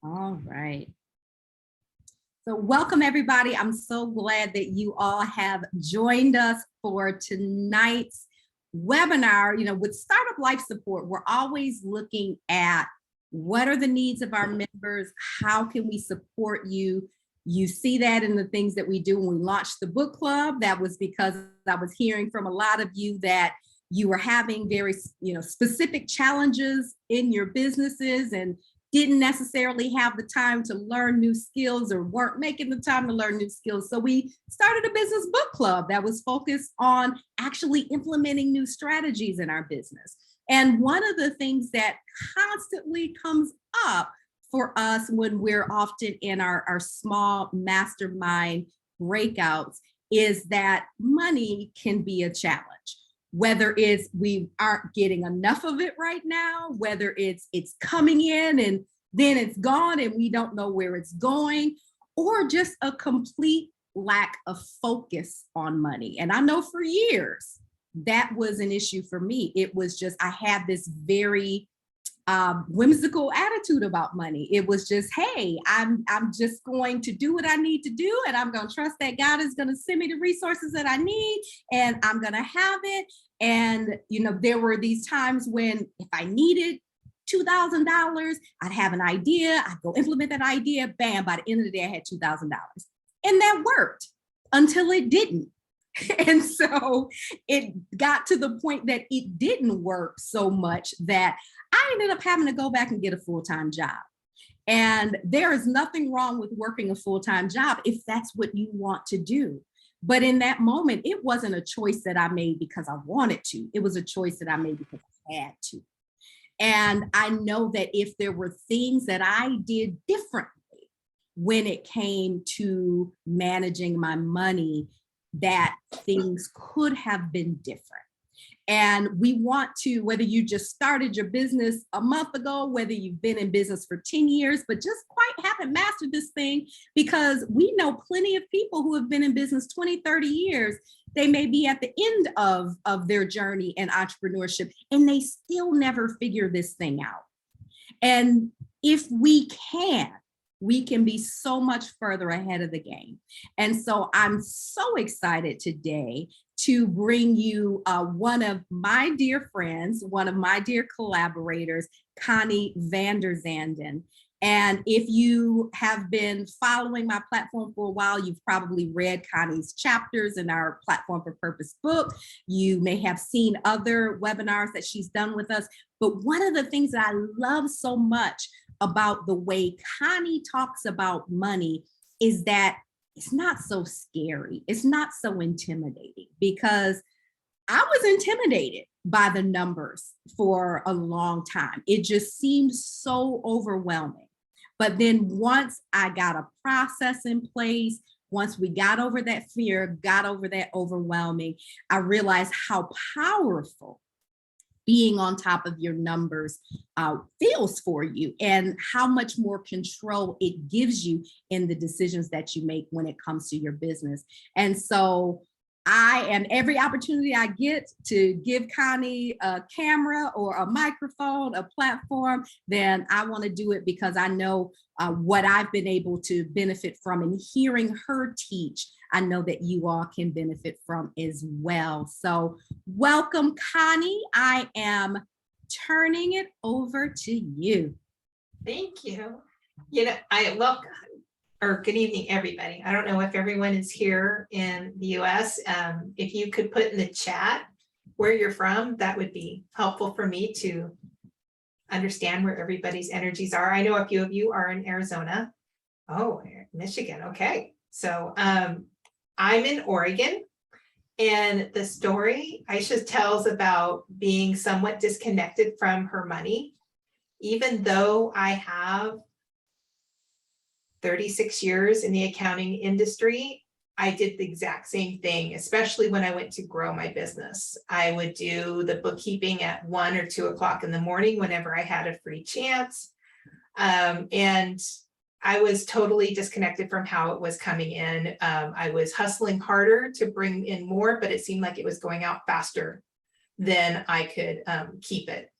All right. So welcome everybody. I'm so glad that you all have joined us for tonight's webinar. You know, with Startup Life Support, we're always looking at what are the needs of our members? How can we support you? You see that in the things that we do when we launched the book club. That was because I was hearing from a lot of you that you were having very, specific challenges in your businesses and didn't necessarily have the time to learn new skills or weren't making the time to learn new skills. So we started a business book club that was focused on actually implementing new strategies in our business. And one of the things that constantly comes up for us when we're often in our small mastermind breakouts is that money can be a challenge. Whether it's we aren't getting enough of it right now, whether it's coming in and then it's gone and we don't know where it's going, or just a complete lack of focus on money. And I know for years that was an issue for me. It was just, I had this very whimsical attitude about money. It was just, hey, I'm just going to do what I need to do, and I'm going to trust that God is going to send me the resources that I need, and I'm going to have it. And there were these times when if I needed $2,000, I'd have an idea, I'd go implement that idea, bam, by the end of the day I had $2,000. And that worked until it didn't. And so it got to the point that it didn't work so much that I ended up having to go back and get a full-time job. And there is nothing wrong with working a full-time job if that's what you want to do. But in that moment, it wasn't a choice that I made because I wanted to. It was a choice that I made because I had to. And I know that if there were things that I did differently when it came to managing my money, that things could have been different. And we want to, whether you just started your business a month ago, whether you've been in business for 10 years, but just quite haven't mastered this thing, because we know plenty of people who have been in business 20, 30 years. They may be at the end of their journey in entrepreneurship and they still never figure this thing out. And if we can be so much further ahead of the game. And so I'm so excited today to bring you one of my dear friends, one of my dear collaborators, Connie Vanderzanden. And if you have been following my platform for a while, you've probably read Connie's chapters in our Platform for Purpose book. You may have seen other webinars that she's done with us. But one of the things that I love so much about the way Connie talks about money is that it's not so scary. It's not so intimidating, because I was intimidated by the numbers for a long time. It just seemed so overwhelming. But then once I got a process in place, once we got over that fear, got over that overwhelming, I realized how powerful being on top of your numbers feels for you, and how much more control it gives you in the decisions that you make when it comes to your business. And so and every opportunity I get to give Connie a camera or a microphone, a platform, then I want to do it, because I know what I've been able to benefit from, and hearing her teach, I know that you all can benefit from as well. So welcome, Connie. I am turning it over to you. Thank you. I love, or good evening, everybody. I don't know if everyone is here in the US. If you could put in the chat where you're from, that would be helpful for me to understand where everybody's energies are. I know a few of you are in Arizona. Oh, Michigan. Okay. So I'm in Oregon, and the story Aisha tells about being somewhat disconnected from her money, even though I have 36 years in the accounting industry, I did the exact same thing, especially when I went to grow my business. I would do the bookkeeping at 1 or 2 o'clock in the morning whenever I had a free chance. And I was totally disconnected from how it was coming in. I was hustling harder to bring in more, but it seemed like it was going out faster than I could keep it.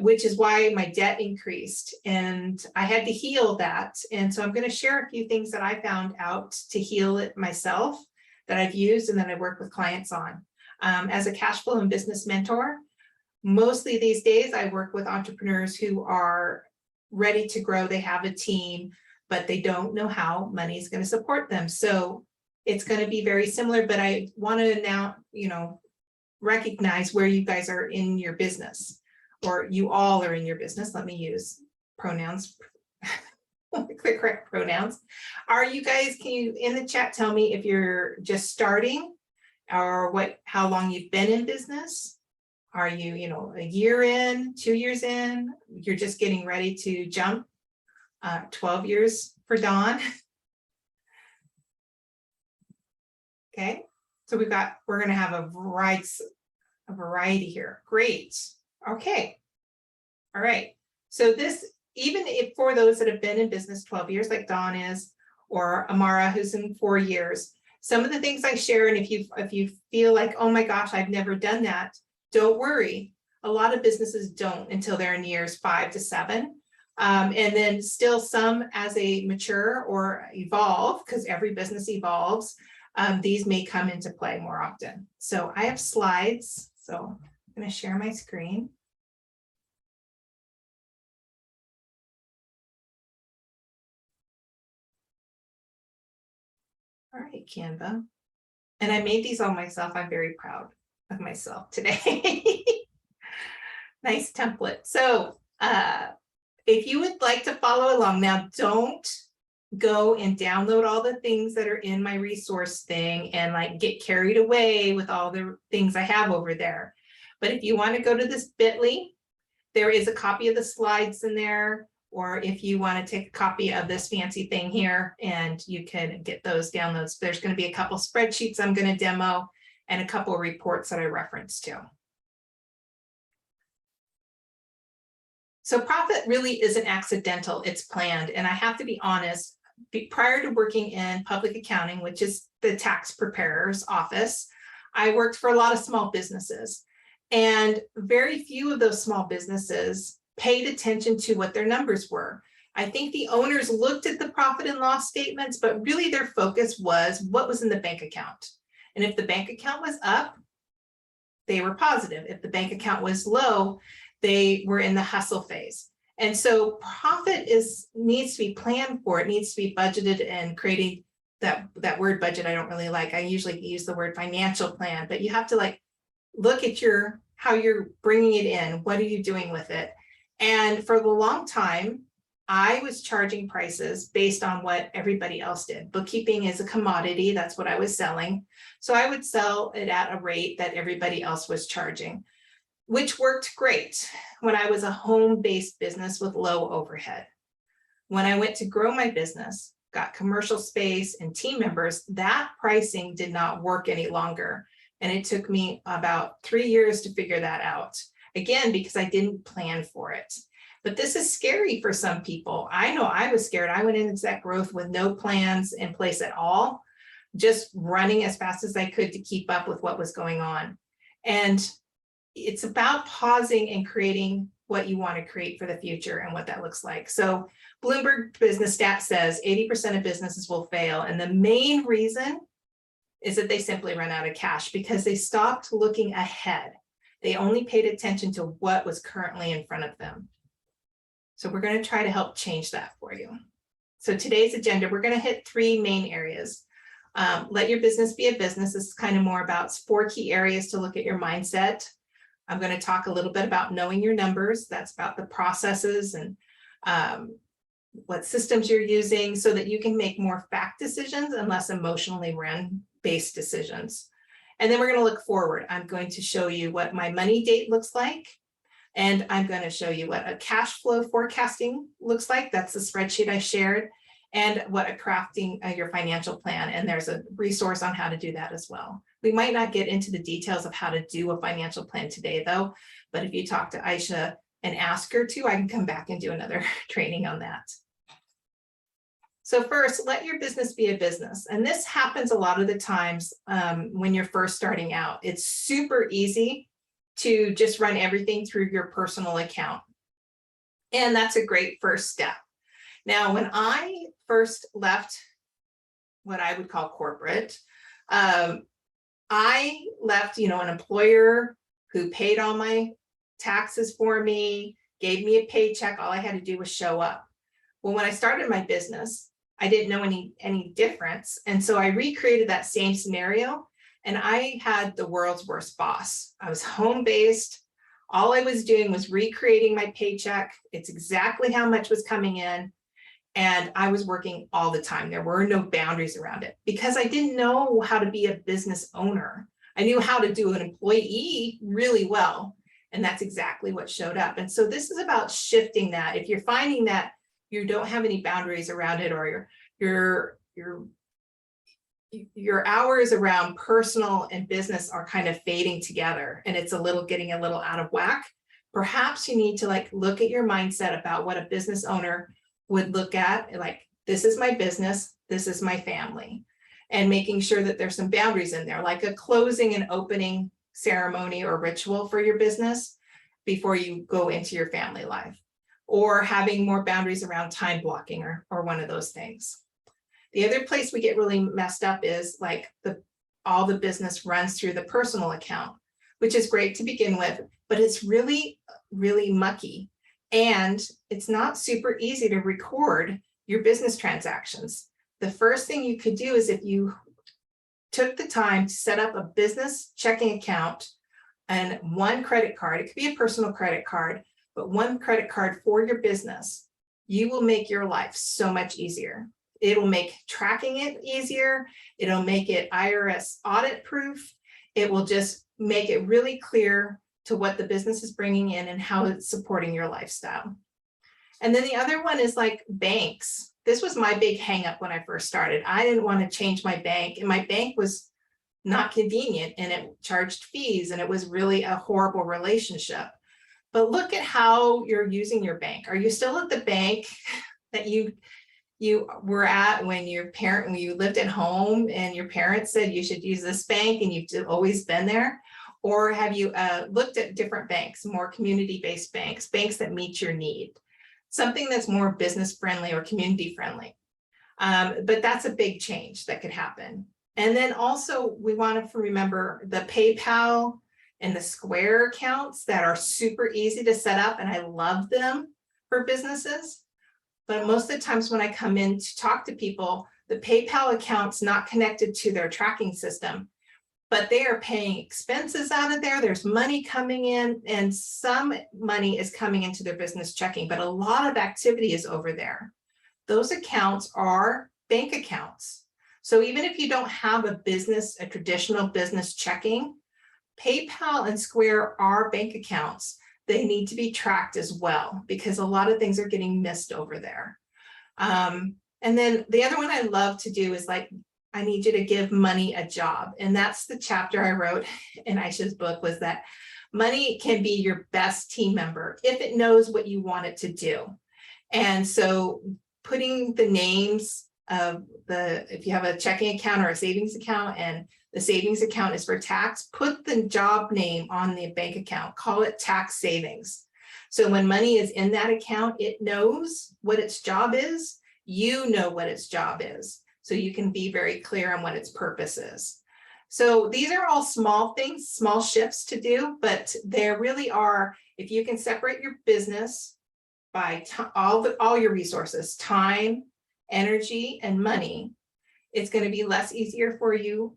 which is why my debt increased, and I had to heal that. And so I'm going to share a few things that I found out to heal it myself that I've used and that I work with clients on. As a cash flow and business mentor, mostly these days I work with entrepreneurs who are ready to grow. They have a team, but they don't know how money is going to support them. So it's going to be very similar, but I want to now, recognize where you guys are in your business, or you all are in your business. Let me use pronouns, quick correct pronouns. Are you guys, can you in the chat tell me if you're just starting, or how long you've been in business? Are you, a year in, 2 years in? You're just getting ready to jump? 12 years for Dawn. Okay, so we're going to have a variety here. Great. Okay. All right. So this, even if for those that have been in business 12 years, like Dawn is, or Amara, who's in 4 years, some of the things I share, and if you feel like, oh my gosh, I've never done that, don't worry. A lot of businesses don't until they're in years 5 to 7. And then still some as they mature or evolve, because every business evolves, these may come into play more often. So I have slides, so I'm going to share my screen. All right, Canva. And I made these all myself. I'm very proud of myself today. Nice template. So if you would like to follow along, now don't go and download all the things that are in my resource thing and like get carried away with all the things I have over there. But if you want to go to this bit.ly, there is a copy of the slides in there, or if you want to take a copy of this fancy thing here, and you can get those downloads. There's going to be a couple spreadsheets I'm going to demo and a couple of reports that I reference to. So profit really isn't accidental, it's planned. And I have to be honest, prior to working in public accounting, which is the tax preparer's office, I worked for a lot of small businesses. And very few of those small businesses paid attention to what their numbers were. I think the owners looked at the profit and loss statements, but really their focus was what was in the bank account. And if the bank account was up, they were positive. If the bank account was low, they were in the hustle phase. And so profit needs to be planned for. It needs to be budgeted, and creating that word budget I don't really like. I usually use the word financial plan, but you have to like look at how you're bringing it in. What are you doing with it? And for the long time, I was charging prices based on what everybody else did. Bookkeeping is a commodity. That's what I was selling. So I would sell it at a rate that everybody else was charging, which worked great when I was a home-based business with low overhead. When I went to grow my business, got commercial space and team members, that pricing did not work any longer. And it took me about 3 years to figure that out. Again, because I didn't plan for it. But this is scary for some people. I know I was scared. I went into that growth with no plans in place at all, just running as fast as I could to keep up with what was going on. And it's about pausing and creating what you want to create for the future and what that looks like. So Bloomberg Business Stats says 80% of businesses will fail. And the main reason is that they simply run out of cash because they stopped looking ahead. They only paid attention to what was currently in front of them. So we're going to try to help change that for you. So today's agenda, we're going to hit 3 main areas. Let your business be a business. This is kind of more about 4 key areas to look at your mindset. I'm going to talk a little bit about knowing your numbers. That's about the processes and what systems you're using so that you can make more fact decisions and less emotionally run-based decisions. And then we're going to look forward. I'm going to show you what my money date looks like. And I'm going to show you what a cash flow forecasting looks like. That's the spreadsheet I shared. And what a crafting your financial plan. And there's a resource on how to do that as well. We might not get into the details of how to do a financial plan today, though. But if you talk to Aisha and ask her to, I can come back and do another training on that. So first, let your business be a business. And this happens a lot of the times when you're first starting out. It's super easy to just run everything through your personal account. And that's a great first step. Now, when I first left what I would call corporate, I left, an employer who paid all my taxes for me, gave me a paycheck. All I had to do was show up. Well, when I started my business, I didn't know any difference. And so I recreated that same scenario, and I had the world's worst boss. I was home-based. All I was doing was recreating my paycheck. It's exactly how much was coming in. And I was working all the time. There were no boundaries around it because I didn't know how to be a business owner. I knew how to do an employee really well. And that's exactly what showed up. And so this is about shifting that. If you're finding that you don't have any boundaries around it, or your hours around personal and business are kind of fading together, and it's getting a little out of whack, perhaps you need to look at your mindset about what a business owner would look at, this is my business, this is my family, and making sure that there's some boundaries in there, like a closing and opening ceremony or ritual for your business before you go into your family life, or having more boundaries around time blocking or one of those things. The other place we get really messed up is all the business runs through the personal account, which is great to begin with, but it's really, really mucky. And it's not super easy to record your business transactions. The first thing you could do is if you took the time to set up a business checking account and one credit card, it could be a personal credit card, but one credit card for your business, you will make your life so much easier. It'll make tracking it easier. It'll make it IRS audit proof. It will just make it really clear to what the business is bringing in and how it's supporting your lifestyle. And then the other one is banks. This was my big hang up when I first started. I didn't want to change my bank, and my bank was not convenient, and it charged fees, and it was really a horrible relationship. But look at how you're using your bank. Are you still at the bank that you were at when you lived at home and your parents said you should use this bank and you've always been there? Or have you looked at different banks, more community-based banks, banks that meet your need, something that's more business friendly or community friendly? But that's a big change that could happen. And then also we want to remember the PayPal and the Square accounts that are super easy to set up, and I love them for businesses. But most of the times when I come in to talk to people, the PayPal account's not connected to their tracking system, but they are paying expenses out of there. There's money coming in, and some money is coming into their business checking, but a lot of activity is over there. Those accounts are bank accounts. So even if you don't have a traditional business checking, PayPal and Square are bank accounts. They need to be tracked as well, because a lot of things are getting missed over there. And then the other one I love to do is I need you to give money a job. And that's the chapter I wrote in Aisha's book, was that money can be your best team member if it knows what you want it to do. And so putting the names of if you have a checking account or a savings account, and the savings account is for tax, put the job name on the bank account, call it tax savings. So when money is in that account, it knows what its job is. You know what its job is. So you can be very clear on what its purpose is. So these are all small things, small shifts to do, but there really are, if you can separate your business by all your resources, time, energy, and money, it's going to be less easier for you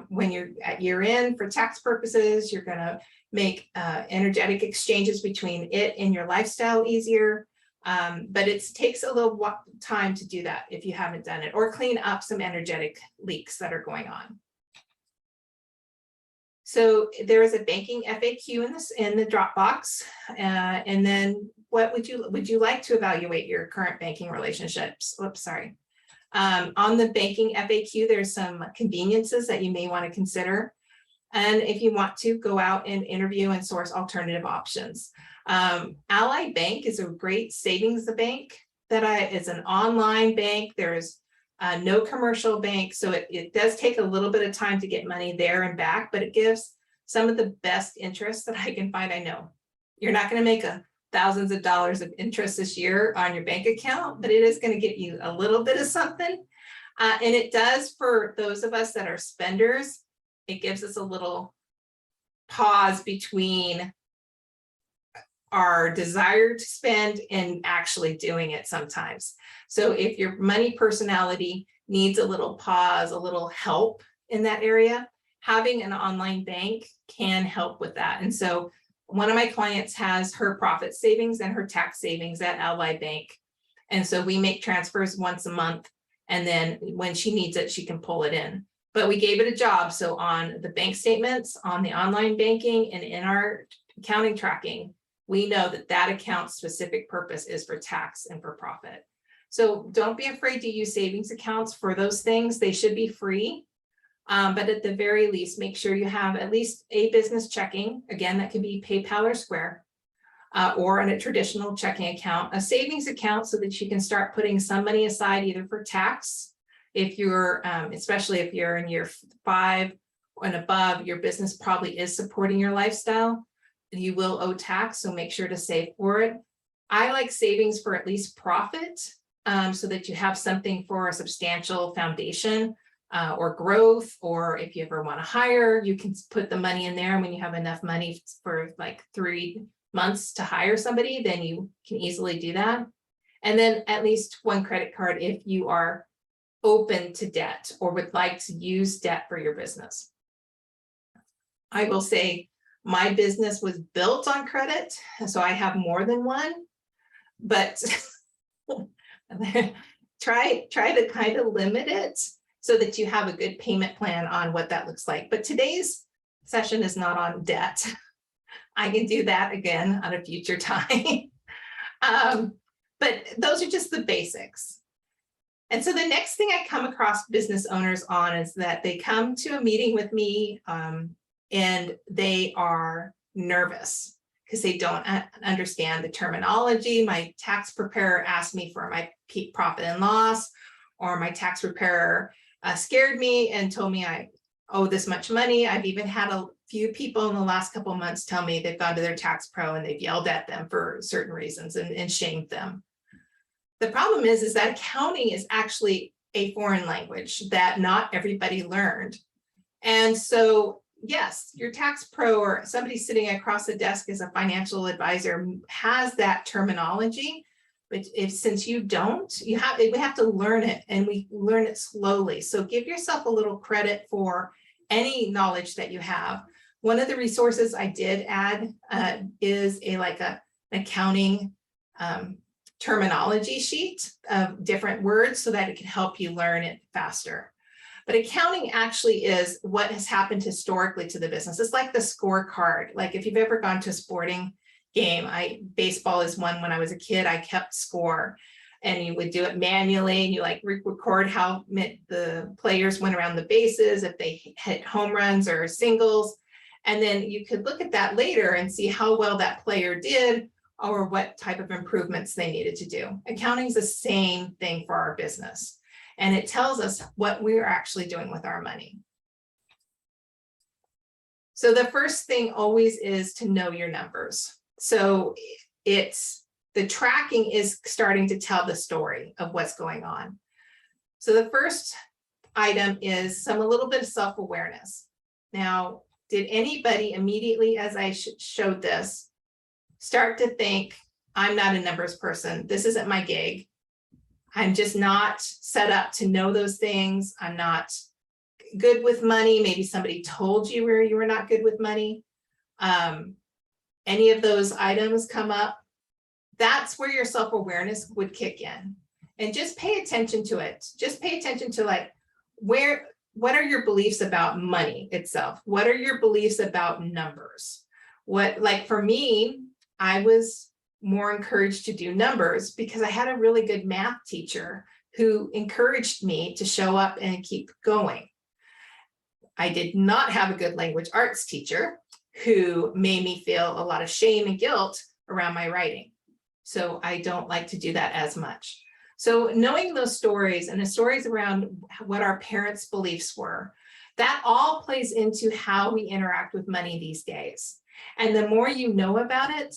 when you're at year end for tax purposes. You're going to make energetic exchanges between it and your lifestyle easier. But it takes a little time to do that if you haven't done it, or clean up some energetic leaks that are going on. So there is a banking FAQ in the Dropbox. And then what would you like to evaluate your current banking relationships? Oops, sorry. On the banking FAQ, there's some conveniences that you may want to consider. And if you want to, go out and interview and source alternative options. Ally Bank is a great savings bank is an online bank. There's no commercial bank. So it does take a little bit of time to get money there and back, but it gives some of the best interest that I can find. I know you're not going to make thousands of dollars of interest this year on your bank account, but it is going to get you a little bit of something. And it does for those of us that are spenders. It gives us a little pause between our desire to spend and actually doing it sometimes. So if your money personality needs a little pause, a little help in that area, having an online bank can help with that. And so one of my clients has her profit savings and her tax savings at Ally Bank. And so we make transfers once a month. And then when she needs it, she can pull it in. But we gave it a job. So on the bank statements, on the online banking, and in our accounting tracking, we know that that account's specific purpose is for tax and for profit. So don't be afraid to use savings accounts for those things. They should be free. But at the very least, make sure you have at least a business checking. Again, that could be PayPal or Square, or in a traditional checking account, a savings account, so that you can start putting some money aside either for tax. If you're, especially if you're in year 5 and above, your business probably is supporting your lifestyle. You will owe tax, so make sure to save for it. I like savings for at least profit, so that you have something for a substantial foundation or growth, or if you ever want to hire, you can put the money in there. And when you have enough money for like 3 months to hire somebody, then you can easily do that. And then at least one credit card if you are open to debt or would like to use debt for your business. I will say my business was built on credit, so I have more than one, but try to kind of limit it so that you have a good payment plan on what that looks like. But today's session is not on debt. I can do that again on a future time. But those are just the basics. And so the next thing I come across business owners on is that they come to a meeting with me and they are nervous because they don't understand the terminology. My tax preparer asked me for my peak profit and loss, or my tax preparer scared me and told me I owe this much money. I've even had a few people in the last couple of months tell me they've gone to their tax pro and they've yelled at them for certain reasons and shamed them. The problem is that accounting is actually a foreign language that not everybody learned. And so, yes, your tax pro or somebody sitting across the desk as a financial advisor has that terminology. But since you don't, we have to learn it, and we learn it slowly. So give yourself a little credit for any knowledge that you have. One of the resources I did add is an accounting terminology sheet of different words so that it can help you learn it faster. But accounting actually is what has happened historically to the business. It's like the scorecard. Like if you've ever gone to a sporting game, baseball is one. When I was a kid, I kept score, and you would do it manually, and you record how the players went around the bases, if they hit home runs or singles, and then you could look at that later and see how well that player did or what type of improvements they needed to do. Accounting is the same thing for our business, and it tells us what we're actually doing with our money. So the first thing always is to know your numbers. So the tracking is starting to tell the story of what's going on. So the first item is a little bit of self-awareness. Now, did anybody immediately, as I showed this, start to think, I'm not a numbers person. This isn't my gig. I'm just not set up to know those things. I'm not good with money. Maybe somebody told you where you were not good with money. Any of those items come up, that's where your self-awareness would kick in. And just pay attention to it. Just pay attention to what are your beliefs about money itself? What are your beliefs about numbers? For me, I was more encouraged to do numbers because I had a really good math teacher who encouraged me to show up and keep going. I did not have a good language arts teacher who made me feel a lot of shame and guilt around my writing. So I don't like to do that as much. So knowing those stories and the stories around what our parents' beliefs were, That all plays into how we interact with money these days. And the more you know about it,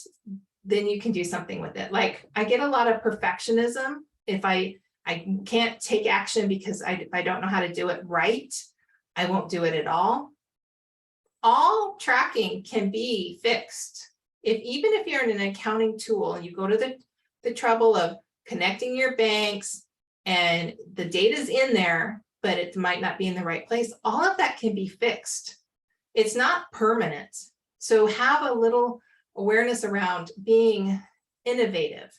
then you can do something with it. Like I get a lot of perfectionism if I can't take action because I don't know how to do it right, I won't do it at all. All tracking can be fixed. Even if you're in an accounting tool and you go to the trouble of connecting your banks and the data's in there, but it might not be in the right place, all of that can be fixed. It's not permanent. So have a little awareness around being innovative,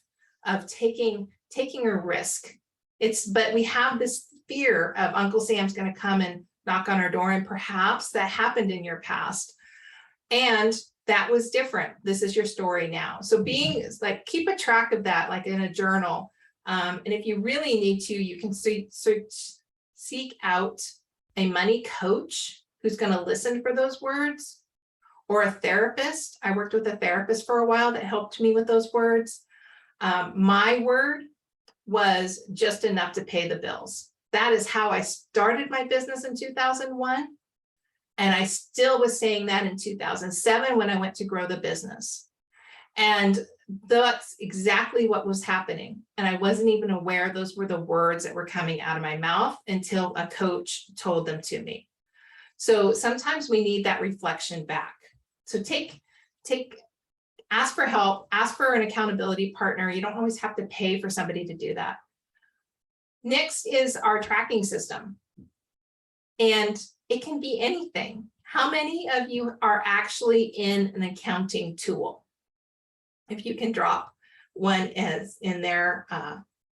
of taking a risk. But we have this fear of Uncle Sam's going to come and knock on our door, and perhaps that happened in your past. And that was different. This is your story now. So keep a track of that, like in a journal. And if you really need to, you can seek out a money coach who's going to listen for those words, or a therapist. I worked with a therapist for a while that helped me with those words. My word was just enough to pay the bills. That is how I started my business in 2001. And I still was saying that in 2007 when I went to grow the business. And that's exactly what was happening. And I wasn't even aware those were the words that were coming out of my mouth until a coach told them to me. So sometimes we need that reflection back. So ask for help, ask for an accountability partner. You don't always have to pay for somebody to do that. Next is our tracking system. And it can be anything. How many of you are actually in an accounting tool? If you can drop one as in there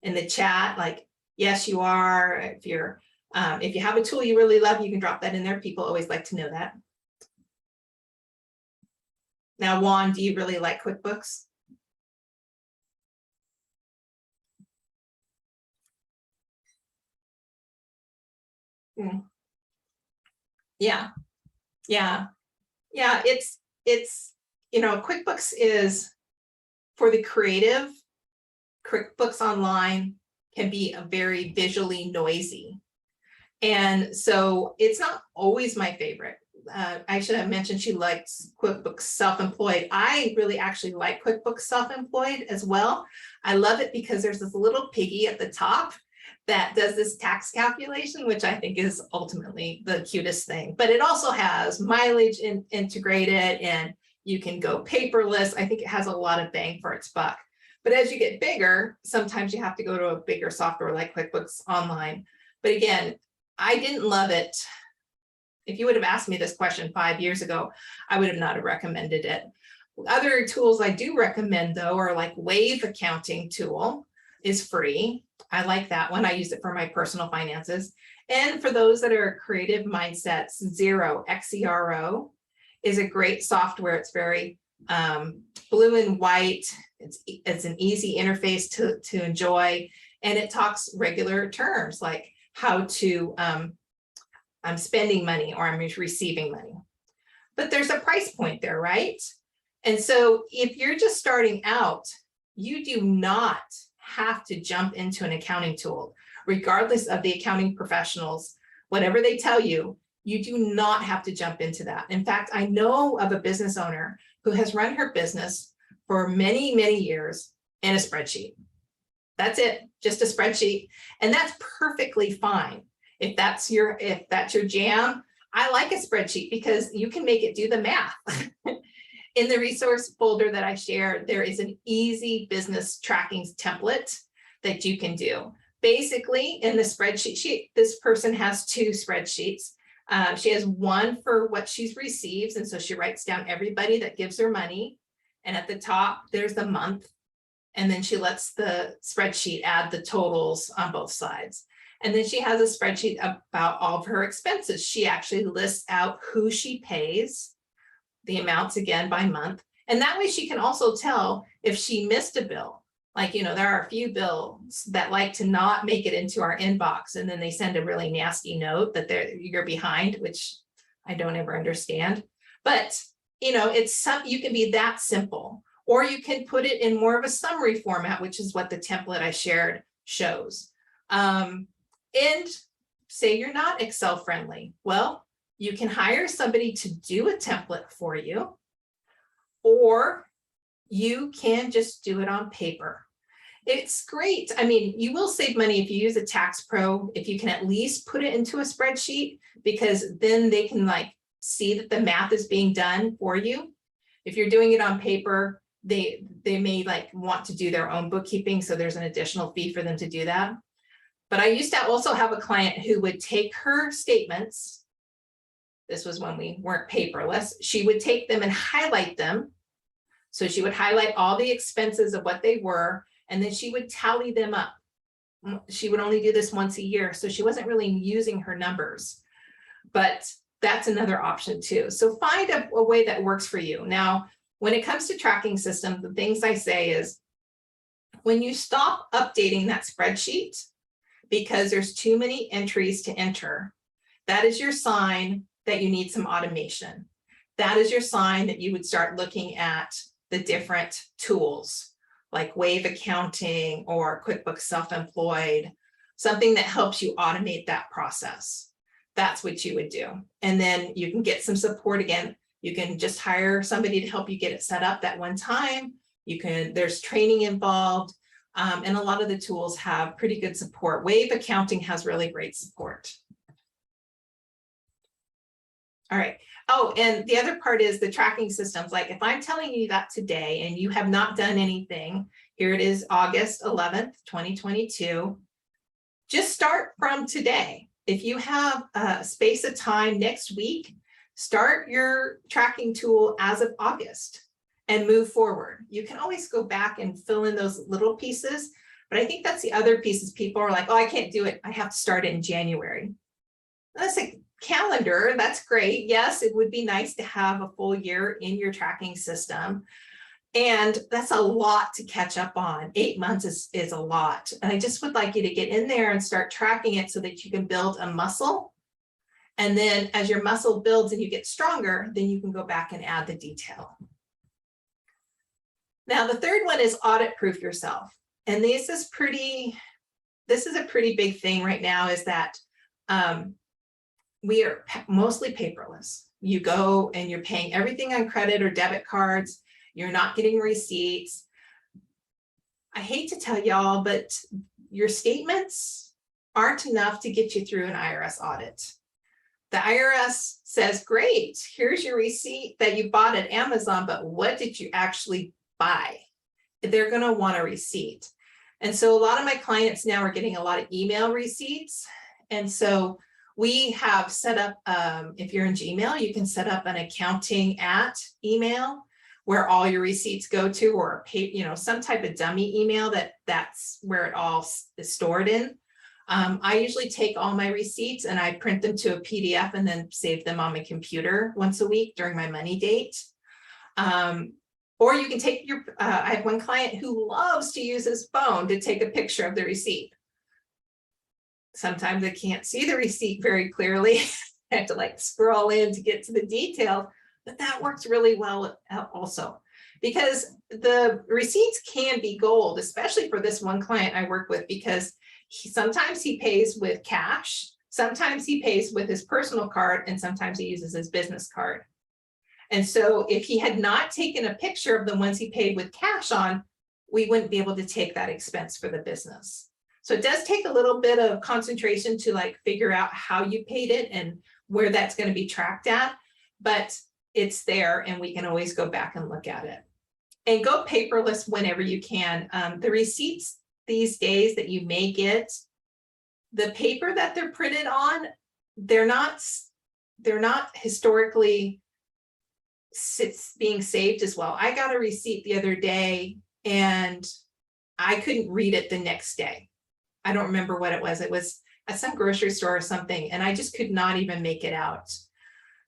in the chat, like, yes, you are. If you have a tool you really love, you can drop that in there. People always like to know that. Now, Juan, do you really like QuickBooks? Yeah. It's QuickBooks is for the creative. QuickBooks Online can be a very visually noisy. And so it's not always my favorite. I should have mentioned she likes QuickBooks Self-Employed. I really actually like QuickBooks Self-Employed as well. I love it because there's this little piggy at the top that does this tax calculation, which I think is ultimately the cutest thing. But it also has mileage integrated, and you can go paperless. I think it has a lot of bang for its buck. But as you get bigger, sometimes you have to go to a bigger software like QuickBooks Online. But again, I didn't love it. If you would have asked me this question 5 years ago, I would have not have recommended it. Other tools I do recommend, though, are like Wave Accounting Tool is free. I like that one. I use it for my personal finances. And for those that are creative mindsets, Xero, Xero, is a great software. It's very blue and white. It's an easy interface to enjoy. And it talks regular terms like how to, I'm spending money or I'm receiving money. But there's a price point there, right? And so if you're just starting out, you do not have to jump into an accounting tool, regardless of the accounting professionals, whatever they tell you, you do not have to jump into that. In fact, I know of a business owner who has run her business for many, many years in a spreadsheet. That's it, just a spreadsheet. And that's perfectly fine. If that's your jam, I like a spreadsheet because you can make it do the math. In the resource folder that I shared, there is an easy business tracking template that you can do. Basically, in the spreadsheet, this person has two spreadsheets. She has one for what she receives, and so she writes down everybody that gives her money. And at the top, there's the month. And then she lets the spreadsheet add the totals on both sides. And then she has a spreadsheet about all of her expenses. She actually lists out who she pays, the amounts again by month. And that way she can also tell if she missed a bill. Like, there are a few bills that like to not make it into our inbox. And then they send a really nasty note that you're behind, which I don't ever understand. But, you can be that simple, or you can put it in more of a summary format, which is what the template I shared shows. And say you're not Excel friendly. Well, You can hire somebody to do a template for you, or you can just do it on paper. It's great. I mean, you will save money if you use a tax pro, if you can at least put it into a spreadsheet, because then they can like see that the math is being done for you. If you're doing it on paper, they may like want to do their own bookkeeping, so there's an additional fee for them to do that. But I used to also have a client who would take her statements. This was when we weren't paperless. She would take them and highlight them. So she would highlight all the expenses of what they were, and then she would tally them up. She would only do this once a year, so she wasn't really using her numbers, but that's another option too. So find a way that works for you. Now, when it comes to tracking systems, the things I say is when you stop updating that spreadsheet because there's too many entries to enter, that is your sign that you need some automation. That is your sign that you would start looking at the different tools like Wave Accounting or QuickBooks Self-Employed, something that helps you automate that process. That's what you would do. And then you can get some support again. You can just hire somebody to help you get it set up that one time. There's training involved, and a lot of the tools have pretty good support. Wave Accounting has really great support. All right. Oh, and the other part is the tracking systems. Like if I'm telling you that today and you have not done anything, here it is, August 11th, 2022. Just start from today. If you have a space of time next week, start your tracking tool as of August and move forward. You can always go back and fill in those little pieces, but I think that's the other pieces. People are like, oh, I can't do it. I have to start it in January. That's like calendar, that's great. Yes, it would be nice to have a full year in your tracking system. And that's a lot to catch up on. 8 months is a lot. And I just would like you to get in there and start tracking it so that you can build a muscle. And then as your muscle builds and you get stronger, then you can go back and add the detail. Now, the third one is audit proof yourself. And this is a pretty big thing right now, is that we are mostly paperless. You go and you're paying everything on credit or debit cards. You're not getting receipts. I hate to tell y'all, but your statements aren't enough to get you through an IRS audit. The IRS says, great, here's your receipt that you bought at Amazon, but what did you actually buy? They're going to want a receipt. And so a lot of my clients now are getting a lot of email receipts. And so we have set up, if you're in Gmail, you can set up an accounting at email where all your receipts go to, or some type of dummy email that's where it all is stored in. I usually take all my receipts and I print them to a PDF and then save them on my computer once a week during my money date. Or you can take I have one client who loves to use his phone to take a picture of the receipt. Sometimes I can't see the receipt very clearly. I have to like scroll in to get to the detail, but that works really well also, because the receipts can be gold, especially for this one client I work with, because sometimes he pays with cash, sometimes he pays with his personal card, and sometimes he uses his business card. And so if he had not taken a picture of the ones he paid with cash on, we wouldn't be able to take that expense for the business. So it does take a little bit of concentration to like figure out how you paid it and where that's going to be tracked at, but it's there and we can always go back and look at it. And go paperless whenever you can. The receipts these days that you may get, the paper that they're printed on, they're not historically being saved as well. I got a receipt the other day and I couldn't read it the next day. I don't remember what it was. It was at some grocery store or something, and I just could not even make it out.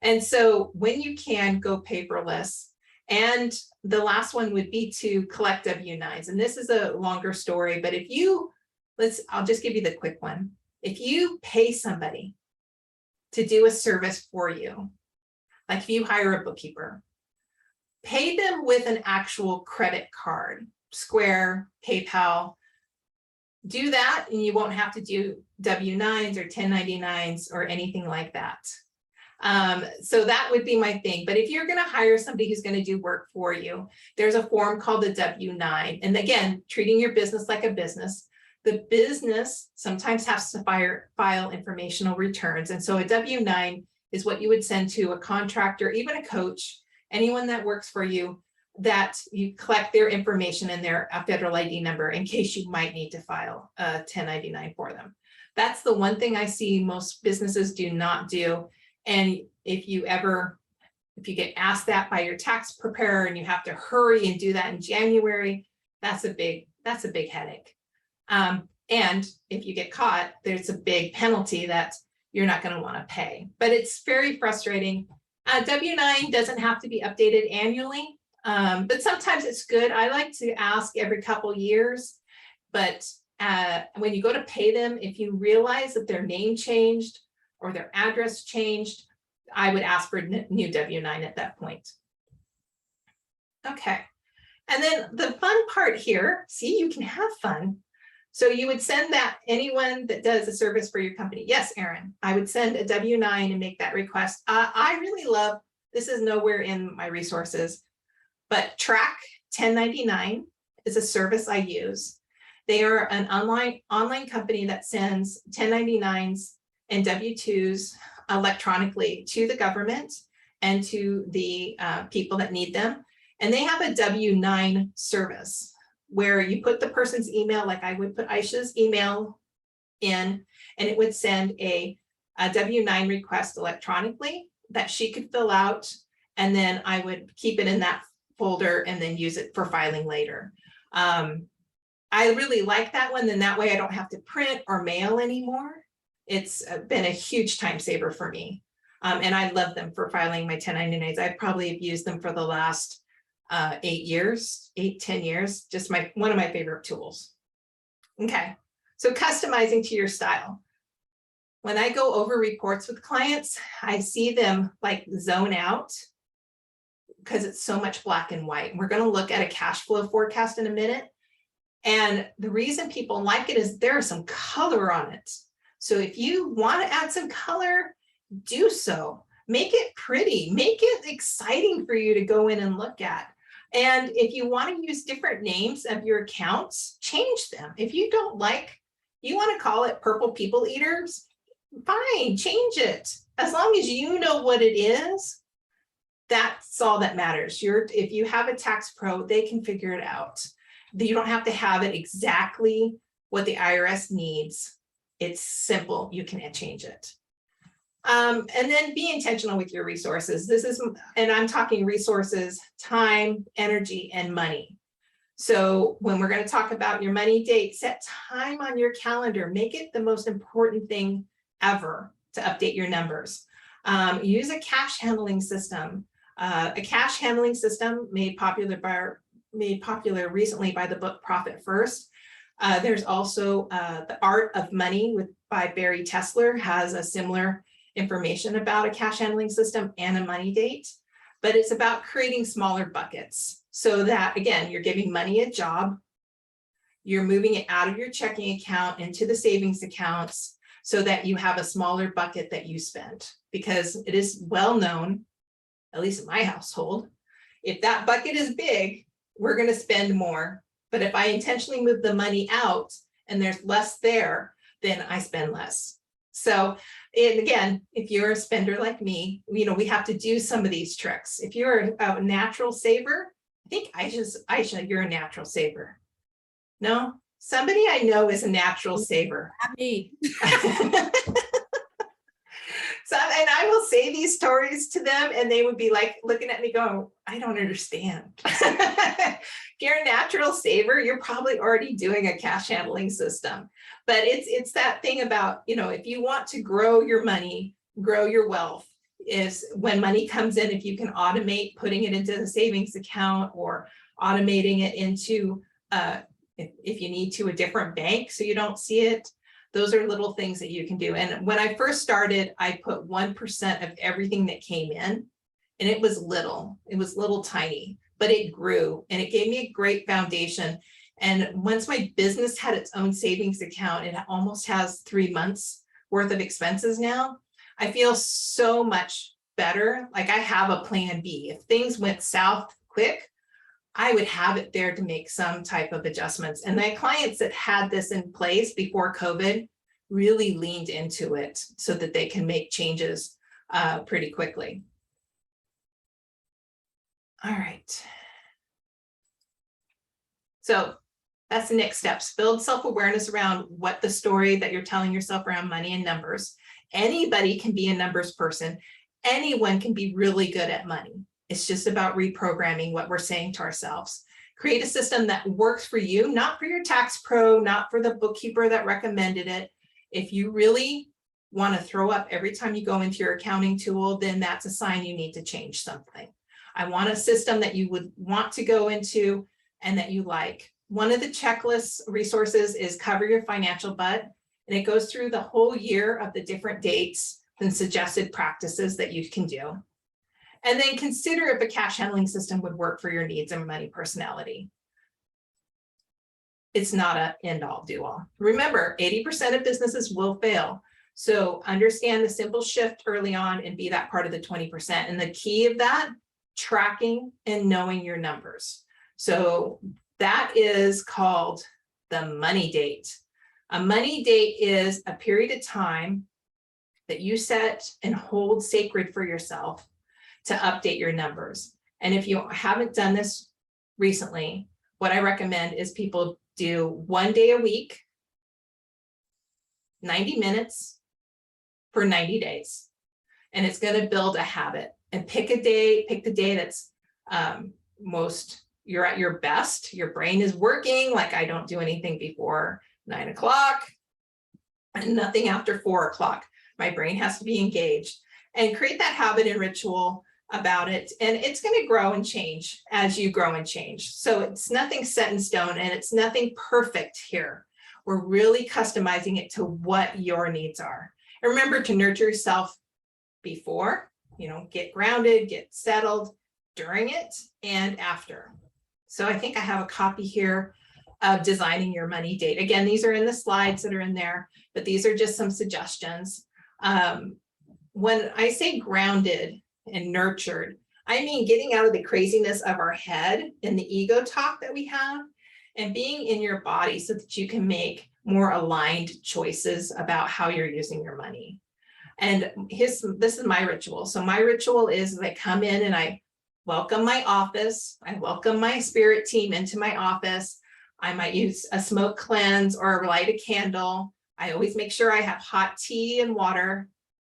And so when you can, go paperless. And the last one would be to collect W-9s. And this is a longer story, but I'll just give you the quick one. If you pay somebody to do a service for you, like if you hire a bookkeeper, pay them with an actual credit card, Square, PayPal. Do that and you won't have to do W-9s or 1099s or anything like that. So that would be my thing. But if you're going to hire somebody who's going to do work for you, there's a form called the W-9. And again, treating your business like a business. The business sometimes has to file informational returns. And so a W-9 is what you would send to a contractor, even a coach, anyone that works for you, that you collect their information and their federal ID number in case you might need to file a 1099 for them. That's the one thing I see most businesses do not do. And if you get asked that by your tax preparer and you have to hurry and do that in January, that's a big headache. And if you get caught, there's a big penalty that you're not going to want to pay. But it's very frustrating. W-9 doesn't have to be updated annually, but sometimes it's good. I like to ask every couple years, but when you go to pay them, if you realize that their name changed or their address changed, I would ask for a new W-9 at that point. Okay. And then the fun part here, see, you can have fun. So you would send that anyone that does a service for your company. Yes, Erin, I would send a W-9 and make that request. I really love, this is nowhere in my resources, but Track 1099 is a service I use. They are an online company that sends 1099s and W-2s electronically to the government and to the people that need them. And they have a W-9 service where you put the person's email, like I would put Aisha's email in, and it would send a W-9 request electronically that she could fill out. And then I would keep it in that folder and then use it for filing later. I really like that one. Then that way I don't have to print or mail anymore. It's been a huge time saver for me. And I love them for filing my 1099s. I probably have used them for the last 10 years, just one of my favorite tools. Okay, so customizing to your style. When I go over reports with clients, I see them like zone out because it's so much black and white. We're going to look at a cash flow forecast in a minute. And the reason people like it is there is some color on it. So if you want to add some color, do so. Make it pretty, make it exciting for you to go in and look at. And if you want to use different names of your accounts, change them. If you don't like, you want to call it Purple People Eaters, fine, change it. As long as you know what it is, that's all that matters. If you have a tax pro, they can figure it out. You don't have to have it exactly what the IRS needs. It's simple, you can change it. And then be intentional with your resources. And I'm talking resources, time, energy, and money. So when we're going to talk about your money date, set time on your calendar, make it the most important thing ever to update your numbers. Use a cash handling system. A cash handling system made popular recently by the book Profit First. There's also The Art of Money by Barry Tesler has a similar information about a cash handling system and a money date, but it's about creating smaller buckets so that, again, you're giving money a job, you're moving it out of your checking account into the savings accounts so that you have a smaller bucket that you spend, because it is well known, at least in my household, if that bucket is big, we're going to spend more. But if I intentionally move the money out and there's less there, then I spend less. So, and again, if you're a spender like me, we have to do some of these tricks. If you're a natural saver, I think Aisha, you're a natural saver. No, somebody I know is a natural saver. Not me. So, and I will say these stories to them and they would be like looking at me going, I don't understand. If you're a natural saver, you're probably already doing a cash handling system. But it's that thing about, if you want to grow your money, grow your wealth, is when money comes in, if you can automate putting it into the savings account or automating it into, if you need to, a different bank so you don't see it. Those are little things that you can do. And when I first started, I put 1% of everything that came in, and it was little tiny, but it grew and it gave me a great foundation. And once my business had its own savings account, it almost has 3 months worth of expenses now. I feel so much better. Like I have a plan B. If things went south quick, I would have it there to make some type of adjustments. And the clients that had this in place before COVID really leaned into it so that they can make changes pretty quickly. All right. So that's the next steps. Build self-awareness around what the story that you're telling yourself around money and numbers. Anybody can be a numbers person. Anyone can be really good at money. It's just about reprogramming what we're saying to ourselves. Create a system that works for you, not for your tax pro, not for the bookkeeper that recommended it. If you really want to throw up every time you go into your accounting tool, then that's a sign you need to change something. I want a system that you would want to go into and that you like. One of the checklist resources is Cover Your Financial Butt, and it goes through the whole year of the different dates and suggested practices that you can do. And then consider if a cash handling system would work for your needs and money personality. It's not an end-all, do-all. Remember, 80% of businesses will fail. So understand the simple shift early on and be that part of the 20%. And the key of that, tracking and knowing your numbers. So that is called the money date. A money date is a period of time that you set and hold sacred for yourself to update your numbers. And if you haven't done this recently, what I recommend is people do 1 day a week, 90 minutes for 90 days. And it's going to build a habit. And pick a day, pick the day that's you're at your best, your brain is working. Like I don't do anything before 9 o'clock and nothing after 4 o'clock. My brain has to be engaged, and create that habit and ritual about it. And it's going to grow and change as you grow and change. So it's nothing set in stone and it's nothing perfect here. We're really customizing it to what your needs are. And remember to nurture yourself before, get grounded, get settled, during it, and after. So I think I have a copy here of designing your money date. Again, these are in the slides that are in there, but these are just some suggestions. When I say grounded and nurtured, I mean getting out of the craziness of our head and the ego talk that we have and being in your body so that you can make more aligned choices about how you're using your money. And this is my ritual. So my ritual is I come in and I welcome my office. I welcome my spirit team into my office. I might use a smoke cleanse or light a candle. I always make sure I have hot tea and water,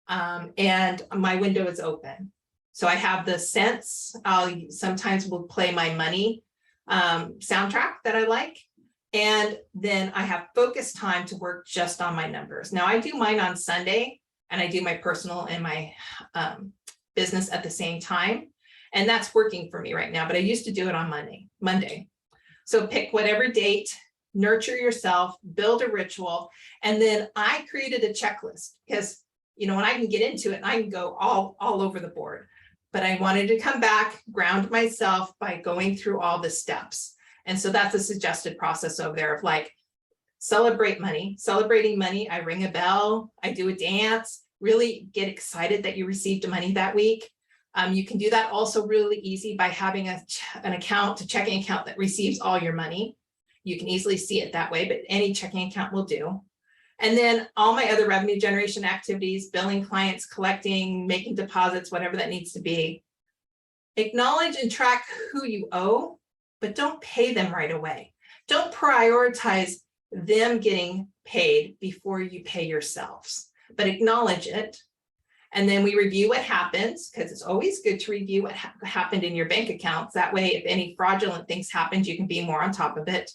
and my window is open. So I have the scents. Sometimes will play my money soundtrack that I like. And then I have focused time to work just on my numbers. Now I do mine on Sunday and I do my personal and my business at the same time. And that's working for me right now, but I used to do it on Monday. So pick whatever date, nurture yourself, build a ritual. And then I created a checklist because, when I can get into it, I can go all over the board. But I wanted to come back, ground myself by going through all the steps. And so that's a suggested process over there of like, celebrating money. I ring a bell, I do a dance, really get excited that you received money that week. You can do that also really easy by having a checking account that receives all your money. You can easily see it that way, but any checking account will do. And then all my other revenue generation activities, billing clients, collecting, making deposits, whatever that needs to be. Acknowledge and track who you owe, but don't pay them right away. Don't prioritize them getting paid before you pay yourselves, but acknowledge it. And then we review what happens, because it's always good to review what happened in your bank accounts. That way, if any fraudulent things happened, you can be more on top of it.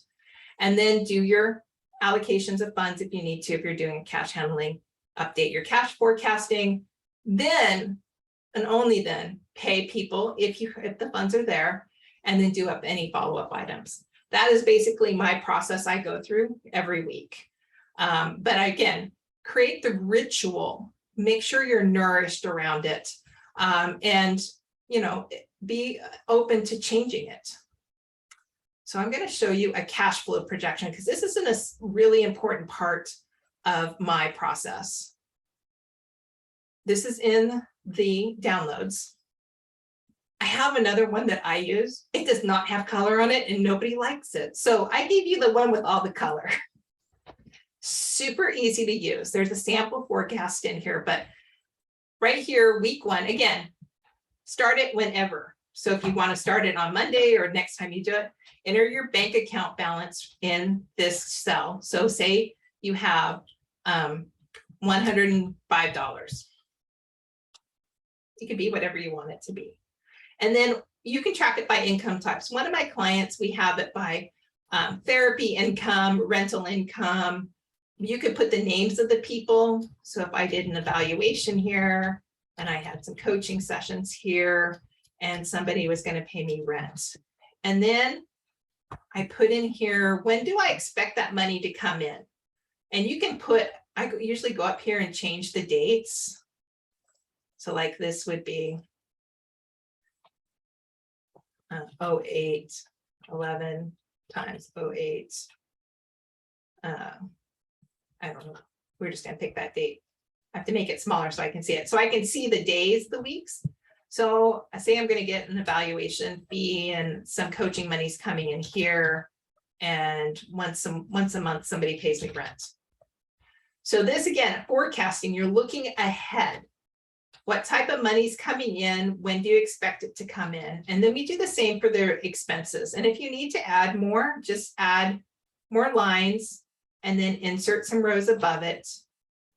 And then do your allocations of funds if you need to, if you're doing cash handling, update your cash forecasting, then and only then pay people if the funds are there, and then do up any follow-up items. That is basically my process I go through every week. But again, create the ritual, make sure you're nourished around it, and be open to changing it. So I'm going to show you a cash flow projection because this is a really important part of my process. This is in the downloads. I have another one that I use. It does not have color on it and nobody likes it. So I gave you the one with all the color. Super easy to use. There's a sample forecast in here, but right here, week 1, again, start it whenever. So if you want to start it on Monday or next time you do it, enter your bank account balance in this cell. So say you have $105. It could be whatever you want it to be. And then you can track it by income types. One of my clients, we have it by therapy income, rental income. You could put the names of the people. So if I did an evaluation here and I had some coaching sessions here and somebody was going to pay me rent. And then I put in here, when do I expect that money to come in? And you can put, I usually go up here and change the dates. So like this would be 08, 11 times 08. I don't know. We're just going to pick that date. I have to make it smaller so I can see it. So I can see the days, the weeks. So I say I'm going to get an evaluation fee and some coaching money's coming in here. And once a month, somebody pays me rent. So this again, forecasting, you're looking ahead. What type of money's coming in? When do you expect it to come in? And then we do the same for their expenses. And if you need to add more, just add more lines and then insert some rows above it.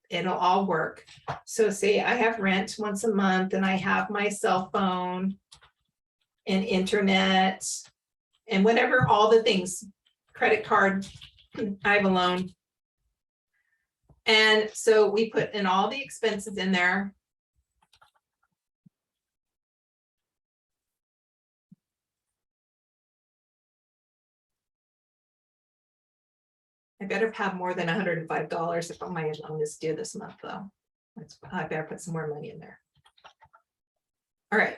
It'll all work. So say I have rent once a month and I have my cell phone and internet and whatever, all the things, credit card, I have a loan. And so we put in all the expenses in there. I better have more than $105 if my loan is due this month, though. I better put some more money in there. All right.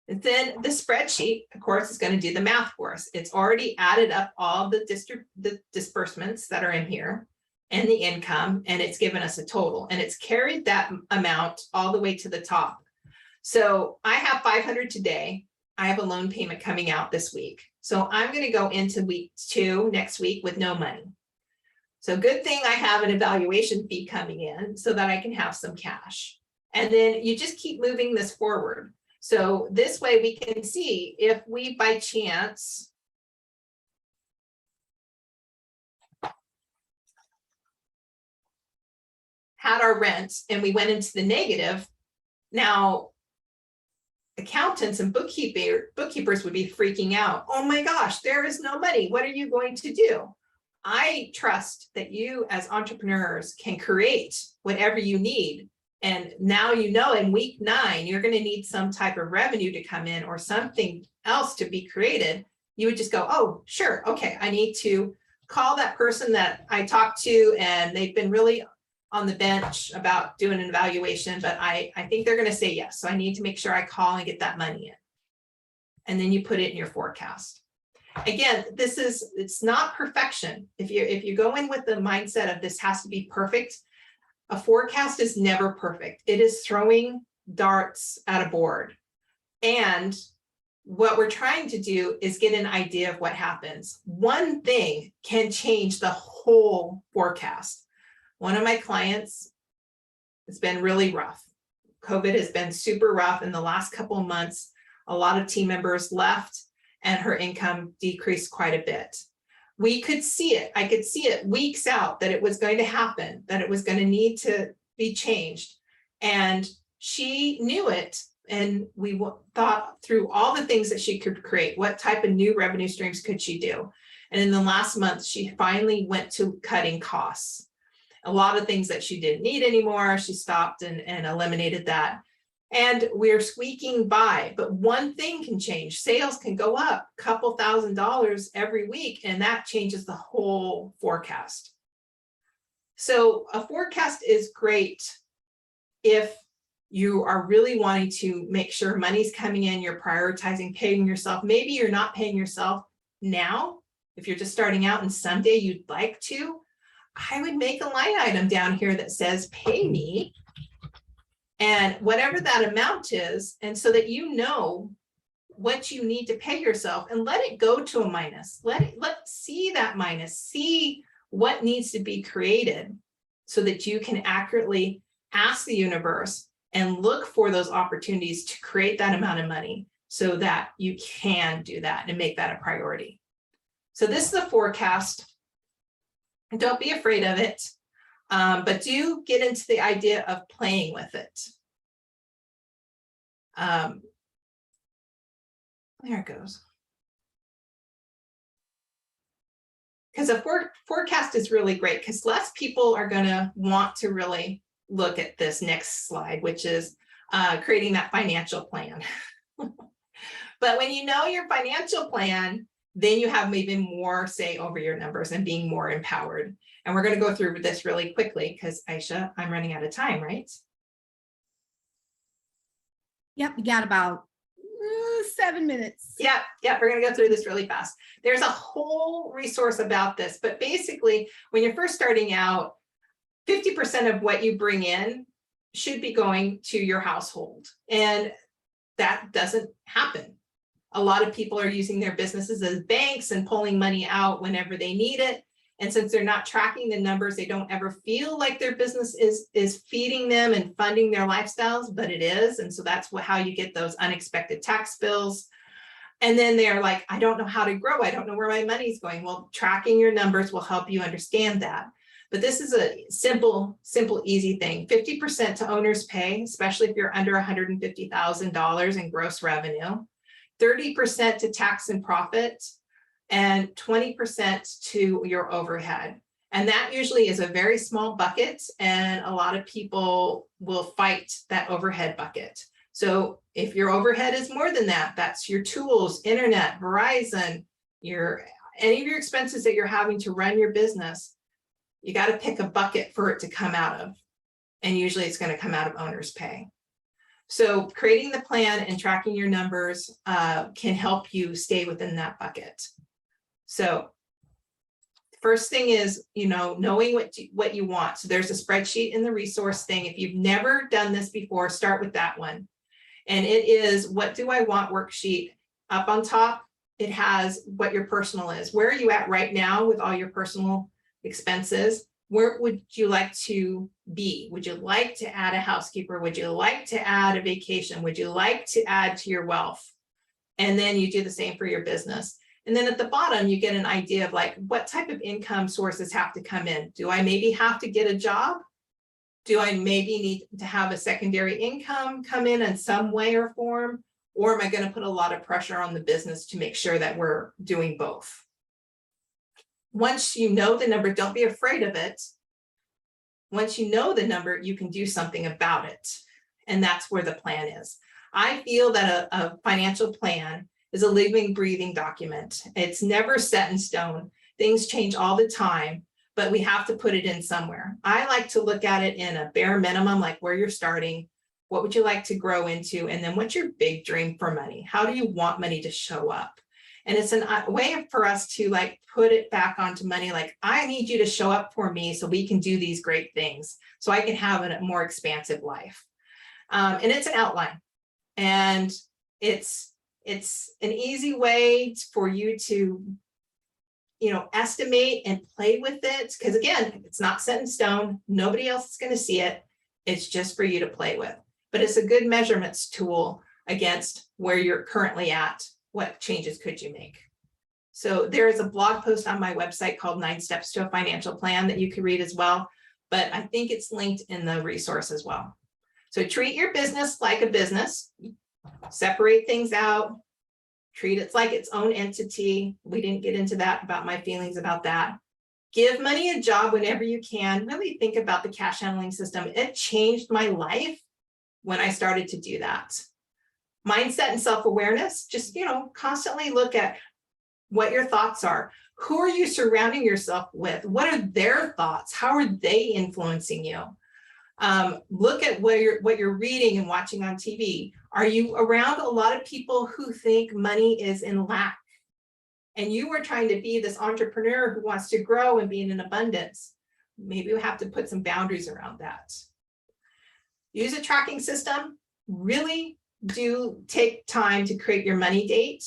And then the spreadsheet, of course, is going to do the math for us. It's already added up all the disbursements that are in here and the income, and it's given us a total. And it's carried that amount all the way to the top. So I have 500 today. I have a loan payment coming out this week. So I'm going to go into week 2 next week with no money. So good thing I have an evaluation fee coming in so that I can have some cash. And then you just keep moving this forward. So this way we can see if we by chance had our rent and we went into the negative. Now, accountants and bookkeepers would be freaking out. Oh my gosh, there is no money. What are you going to do? I trust that you as entrepreneurs can create whatever you need. And now you know in week 9, you're going to need some type of revenue to come in or something else to be created. You would just go, oh, sure. Okay, I need to call that person that I talked to and they've been really on the bench about doing an evaluation, but I think they're going to say yes. So I need to make sure I call and get that money in. And then you put it in your forecast. Again, it's not perfection. If you go in with the mindset of this has to be perfect, a forecast is never perfect. It is throwing darts at a board. And what we're trying to do is get an idea of what happens. One thing can change the whole forecast. One of my clients, it's been really rough. COVID has been super rough in the last couple of months. A lot of team members left and her income decreased quite a bit. We could see it. I could see it weeks out that it was going to happen, that it was going to need to be changed. And she knew it. And we thought through all the things that she could create. What type of new revenue streams could she do? And in the last month, she finally went to cutting costs. A lot of things that she didn't need anymore, she stopped and eliminated that. And we're squeaking by, but one thing can change. Sales can go up a couple $1,000s every week, and that changes the whole forecast. So a forecast is great if you are really wanting to make sure money's coming in, you're prioritizing paying yourself. Maybe you're not paying yourself now. If you're just starting out and someday you'd like to, I would make a line item down here that says pay me. and whatever that amount is, and so that you know what you need to pay yourself, and let it go to a minus. Let's see that minus, see what needs to be created so that you can accurately ask the universe and look for those opportunities to create that amount of money so that you can do that and make that a priority. So this is a forecast. Don't be afraid of it, but do get into the idea of playing with it. There it goes. Because a forecast is really great, because less people are going to want to really look at this next slide, which is creating that financial plan. But when you know your financial plan, then you have maybe more say over your numbers and being more empowered. And we're going to go through this really quickly because Aisha, I'm running out of time, right? Yep, you got about 7 minutes. Yeah, we're going to go through this really fast. There's a whole resource about this, but basically, when you're first starting out, 50% of what you bring in should be going to your household. And that doesn't happen. A lot of people are using their businesses as banks and pulling money out whenever they need it. And since they're not tracking the numbers, they don't ever feel like their business is feeding them and funding their lifestyles, but it is. And so that's how you get those unexpected tax bills. And then they're like, I don't know how to grow. I don't know where my money's going. Well, tracking your numbers will help you understand that. But this is a simple, easy thing. 50% to owner's pay, especially if you're under $150,000 in gross revenue. 30% to tax and profit, and 20% to your overhead. And that usually is a very small bucket, and a lot of people will fight that overhead bucket. So if your overhead is more than that, that's your tools, internet, Verizon, any of your expenses that you're having to run your business, you got to pick a bucket for it to come out of. And usually it's going to come out of owner's pay. So creating the plan and tracking your numbers can help you stay within that bucket. So first thing is, knowing what you want. So there's a spreadsheet in the resource thing. If you've never done this before, start with that one. And it is, what do I want worksheet. Up on top, it has what your personal is. Where are you at right now with all your personal expenses? Where would you like to be? Would you like to add a housekeeper? Would you like to add a vacation? Would you like to add to your wealth? And then you do the same for your business. And then at the bottom, you get an idea of like, what type of income sources have to come in? Do I maybe have to get a job? Do I maybe need to have a secondary income come in some way or form? Or am I going to put a lot of pressure on the business to make sure that we're doing both? Once you know the number, don't be afraid of it. Once you know the number, you can do something about it. And that's where the plan is. I feel that a financial plan is a living, breathing document. It's never set in stone. Things change all the time, but we have to put it in somewhere. I like to look at it in a bare minimum, like where you're starting, what would you like to grow into, and then what's your big dream for money? How do you want money to show up? And it's a way for us to like put it back onto money. Like, I need you to show up for me so we can do these great things, so I can have a more expansive life. And it's an outline, and it's an easy way for you to, estimate and play with it. Because again, it's not set in stone. Nobody else is going to see it. It's just for you to play with. But it's a good measurements tool against where you're currently at. What changes could you make? So there is a blog post on my website called 9 Steps to a Financial Plan that you can read as well. But I think it's linked in the resource as well. So treat your business like a business. Separate things out. Treat it like its own entity. We didn't get into that, about my feelings about that. Give money a job whenever you can. Really think about the cash handling system. It changed my life when I started to do that. Mindset and self-awareness, just, constantly look at what your thoughts are. Who are you surrounding yourself with? What are their thoughts? How are they influencing you? Look at what you're reading and watching on TV. Are you around a lot of people who think money is in lack? And you are trying to be this entrepreneur who wants to grow and be in an abundance. Maybe you have to put some boundaries around that. use a tracking system, really do take time to create your money date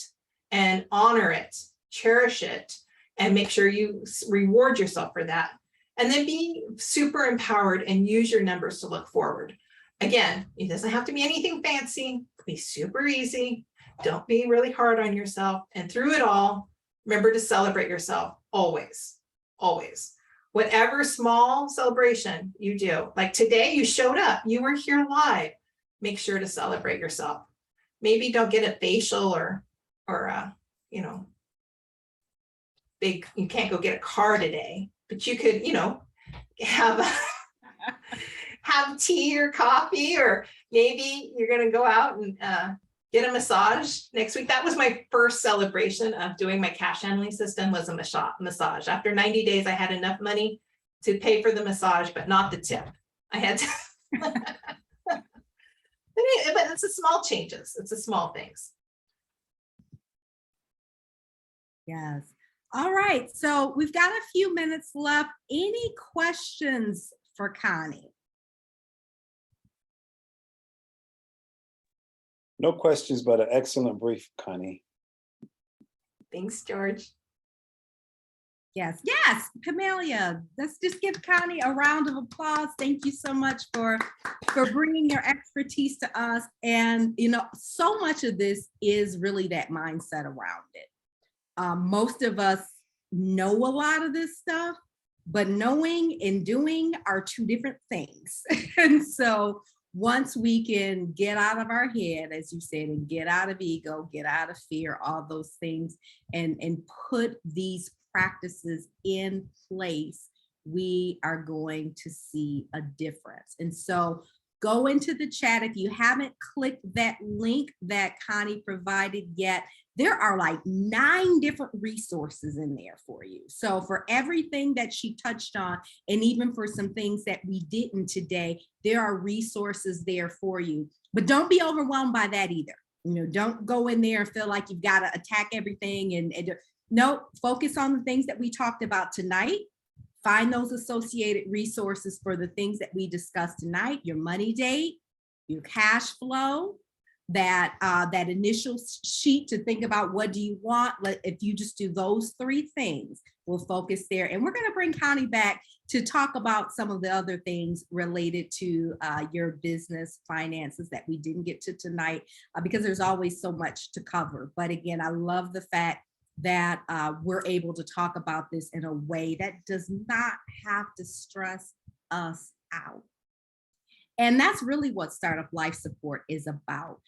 and honor it, cherish it, and make sure you reward yourself for that. And then be super empowered and use your numbers to look forward. Again, it doesn't have to be anything fancy, be super easy. Don't be really hard on yourself. And through it all, remember to celebrate yourself always, always. Whatever small celebration you do, like today you showed up, you were here live, make sure to celebrate yourself. Maybe don't get a facial or you know, big, you can't go get a car today, but you could, you know, have have tea or coffee, or maybe you're going to go out and get a massage next week. That was my first celebration of doing my cash handling system, was a massage. After 90 days, I had enough money to pay for the massage, but not the tip. I had to, but it's the small changes. It's the small things. Yes. All right. So we've got a few minutes left. Any questions for Connie? No questions, but an excellent brief, Connie. Thanks, George. Yes, yes, Camellia. Let's just give Connie a round of applause. Thank you so much for bringing your expertise to us. And, you know, so much of this is really that mindset around it. Most of us know a lot of this stuff, but knowing and doing are two different things. And so once we can get out of our head, as you said, and get out of ego, get out of fear, all those things, and put these practices in place, we are going to see a difference. And so go into the chat. If you haven't clicked that link that Connie provided yet, there are like 9 different resources in there for you. So for everything that she touched on, and even for some things that we didn't today, there are resources there for you. But don't be overwhelmed by that either. You know, don't go in there and feel like you've got to attack everything. And no, focus on the things that we talked about tonight. Find those associated resources for the things that we discussed tonight: your money date, your cash flow, that initial sheet to think about what do you want. If you just do those 3 things, we'll focus there. And we're going to bring Connie back to talk about some of the other things related to your business finances that we didn't get to tonight, because there's always so much to cover. But again, I love the fact that we're able to talk about this in a way that does not have to stress us out. And that's really what Startup Life Support is about.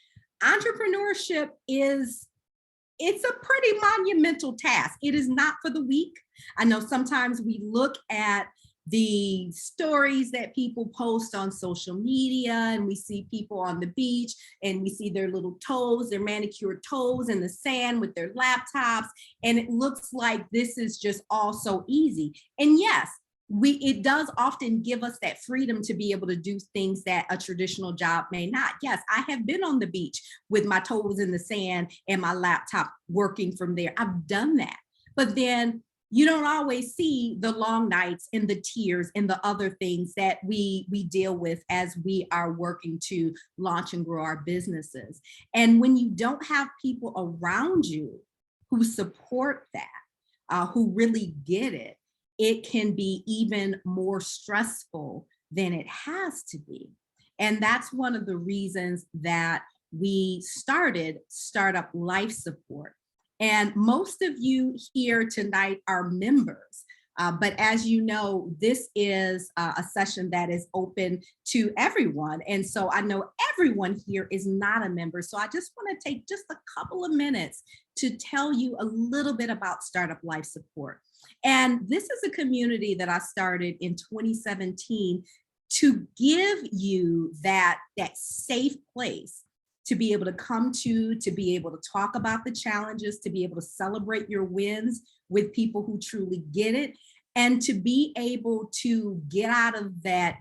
Entrepreneurship it's a pretty monumental task. It is not for the weak. I know sometimes we look at the stories that people post on social media, and we see people on the beach, and we see their little toes, their manicured toes in the sand with their laptops, and it looks like this is just all so easy. And yes, it does often give us that freedom to be able to do things that a traditional job may not. Yes, I have been on the beach with my toes in the sand and my laptop working from there. I've done that. But then you don't always see the long nights and the tears and the other things that we deal with as we are working to launch and grow our businesses. And when you don't have people around you who support that, who really get it, it can be even more stressful than it has to be. And that's one of the reasons that we started Startup Life Support. And most of you here tonight are members. But as you know, this is a session that is open to everyone. And so I know everyone here is not a member. So I just want to take just a couple of minutes to tell you a little bit about Startup Life Support. And this is a community that I started in 2017 to give you that safe place to be able to come to be able to talk about the challenges, to be able to celebrate your wins with people who truly get it, and to be able to get out of that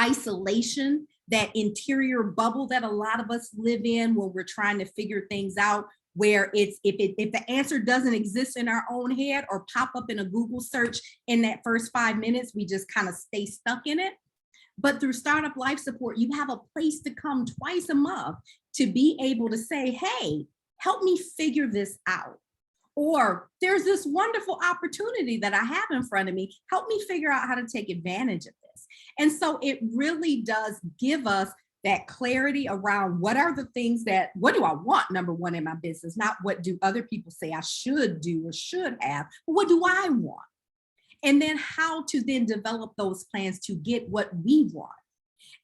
isolation, that interior bubble that a lot of us live in when we're trying to figure things out, where if the answer doesn't exist in our own head or pop up in a Google search in that first 5 minutes, we just kind of stay stuck in it. But through Startup Life Support, you have a place to come twice a month to be able to say, hey, help me figure this out. Or there's this wonderful opportunity that I have in front of me. Help me figure out how to take advantage of this. And so it really does give us that clarity around what are the things what do I want, number one, in my business, not what do other people say I should do or should have, but what do I want? And then how to then develop those plans to get what we want.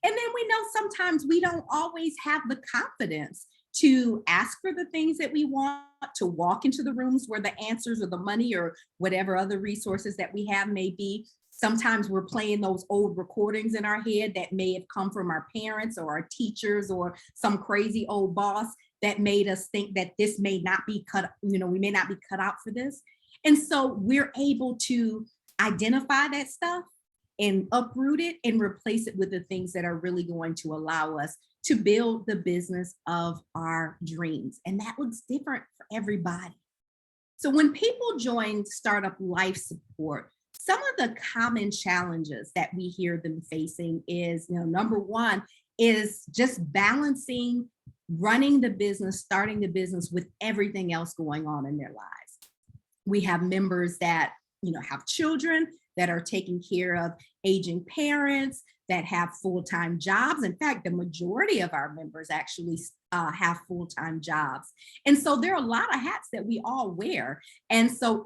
And then we know sometimes we don't always have the confidence to ask for the things that we want, to walk into the rooms where the answers or the money or whatever other resources that we have may be. Sometimes we're playing those old recordings in our head that may have come from our parents or our teachers or some crazy old boss that made us think that this may not be cut, we may not be cut out for this. And so we're able to identify that stuff and uproot it and replace it with the things that are really going to allow us to build the business of our dreams. And that looks different for everybody. So when people join Startup Life Support, some of the common challenges that we hear them facing is, number one is just balancing running the business, starting the business with everything else going on in their lives. We have members that have children, that are taking care of aging parents, that have full-time jobs. In fact, the majority of our members actually have full-time jobs. And so there are a lot of hats that we all wear. And so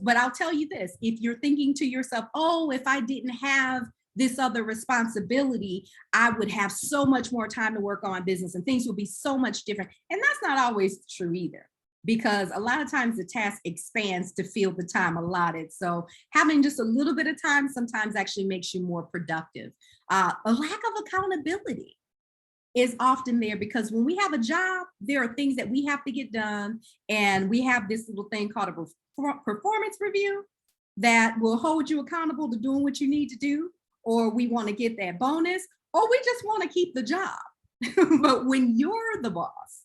but I'll tell you this, if you're thinking to yourself, oh, if I didn't have this other responsibility, I would have so much more time to work on business and things would be so much different. And that's not always true either, because a lot of times the task expands to fill the time allotted. So having just a little bit of time sometimes actually makes you more productive. A lack of accountability is often there, because when we have a job, there are things that we have to get done. And we have this little thing called a performance review that will hold you accountable to doing what you need to do, or we want to get that bonus, or we just want to keep the job. But when you're the boss,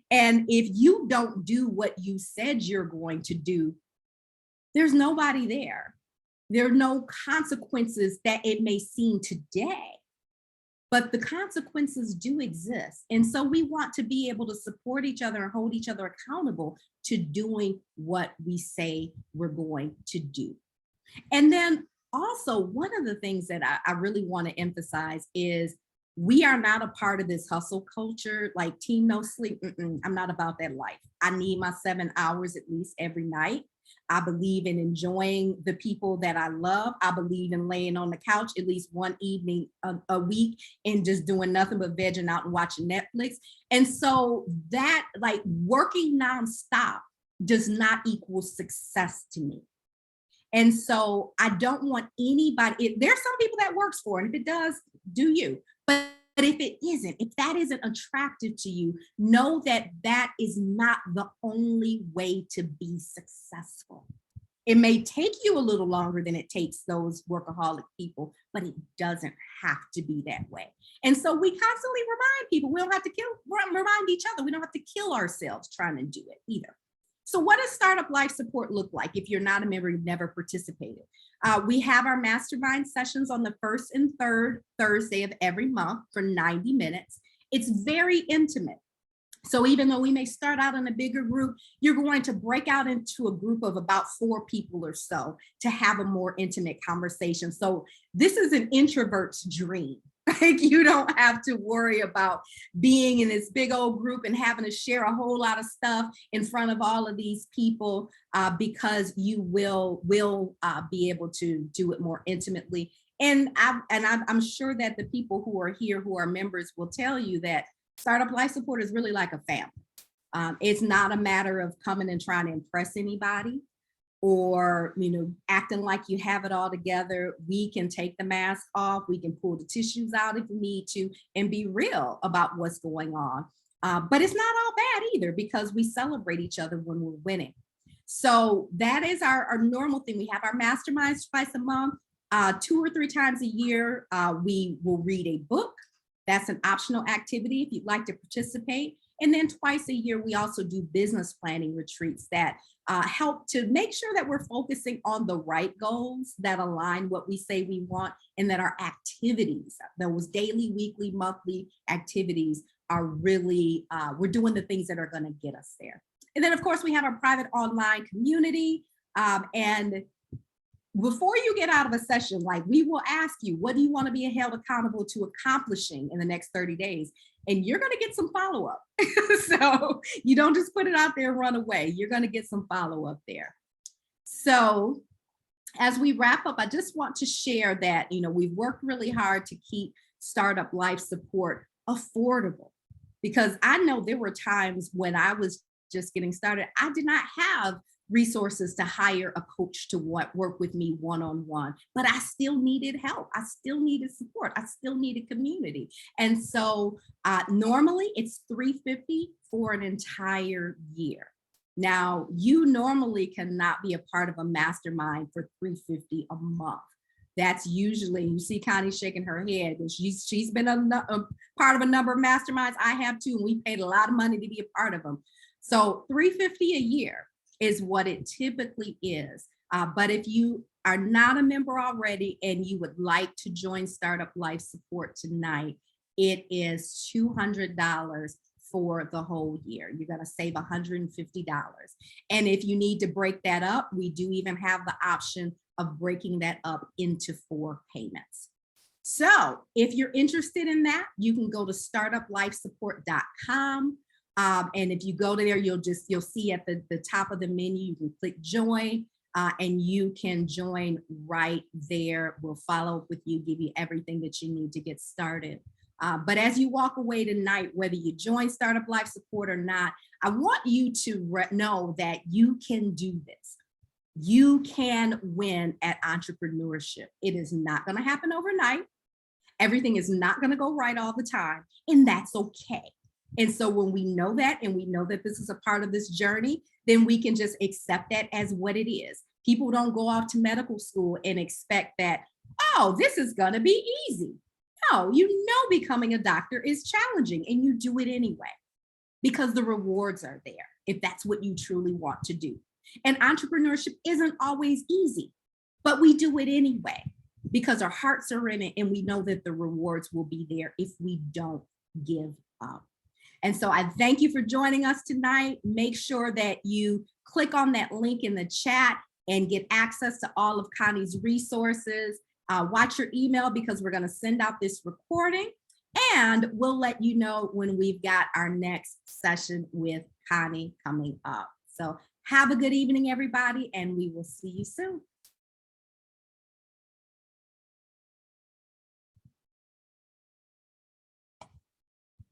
and if you don't do what you said you're going to do, there's nobody there. There are no consequences that it may seem today, but the consequences do exist. And so we want to be able to support each other and hold each other accountable to doing what we say we're going to do. And then also, one of the things that I really want to emphasize is we are not a part of this hustle culture, like team no sleep. I'm not about that life. I need my 7 hours at least every night. I believe in enjoying the people that I love. I believe in laying on the couch at least one evening a week and just doing nothing but vegging out and watching Netflix. And so that, like, working nonstop does not equal success to me. And so I don't want anybody, there's some people that works for, and if it does, do you. But if it isn't, if that isn't attractive to you, know that that is not the only way to be successful. It may take you a little longer than it takes those workaholic people, but it doesn't have to be that way. And so we constantly remind people, we don't have to remind each other, we don't have to kill ourselves trying to do it either. So what does Startup Life Support look like if you're not a member, you've never participated? We have our mastermind sessions on the first and third Thursday of every month for 90 minutes. It's very intimate. So even though we may start out in a bigger group, you're going to break out into a group of about 4 people or so to have a more intimate conversation. So this is an introvert's dream. Like, you don't have to worry about being in this big old group and having to share a whole lot of stuff in front of all of these people, because you will be able to do it more intimately. And I'm sure that the people who are here who are members will tell you that Startup Life Support is really like a family. It's not a matter of coming and trying to impress anybody, or acting like you have it all together. We can take the mask off, we can pull the tissues out if we need to, and be real about what's going on. But it's not all bad either, because we celebrate each other when we're winning. So that is our normal thing. We have our masterminds twice a month. 2 or 3 times a year, we will read a book. That's an optional activity if you'd like to participate. And then twice a year, we also do business planning retreats that help to make sure that we're focusing on the right goals that align what we say we want, and that our activities, those daily, weekly, monthly activities are really, we're doing the things that are going to get us there. And then of course we have our private online community. And before you get out of a session, like, we will ask you, what do you want to be held accountable to accomplishing in the next 30 days? And you're going to get some follow-up. So you don't just put it out there and run away. You're going to get some follow-up there. So as we wrap up, I just want to share that, we've worked really hard to keep startup life support affordable, because I know there were times when I was just getting started, I did not have resources to hire a coach to work with me one-on-one, but I still needed help. I still needed support. I still needed community. And so normally it's $350 for an entire year. Now, you normally cannot be a part of a mastermind for $350 a month. That's usually, you see Connie shaking her head, but she's been a part of a number of masterminds. I have too, and we paid a lot of money to be a part of them. So $350 a year is what it typically is. But if you are not a member already and you would like to join Startup Life Support tonight, it is $200 for the whole year. You're going to save $150. And if you need to break that up, we do even have the option of breaking that up into 4 payments. So if you're interested in that, you can go to startuplifesupport.com. And if you go there, you'll see at the top of the menu, you can click join, and you can join right there. We'll follow up with you, give you everything that you need to get started. But as you walk away tonight, whether you join Startup Life Support or not, I want you to know that you can do this. You can win at entrepreneurship. It is not going to happen overnight. Everything is not going to go right all the time, and that's okay. And so when we know that, and we know that this is a part of this journey, then we can just accept that as what it is. People don't go off to medical school and expect that, oh, this is going to be easy. No, becoming a doctor is challenging, and you do it anyway because the rewards are there if that's what you truly want to do. And entrepreneurship isn't always easy, but we do it anyway because our hearts are in it, and we know that the rewards will be there if we don't give up. And so I thank you for joining us tonight. Make sure that you click on that link in the chat and get access to all of Connie's resources. Watch your email because we're going to send out this recording, and we'll let you know when we've got our next session with Connie coming up. So have a good evening, everybody, and we will see you soon.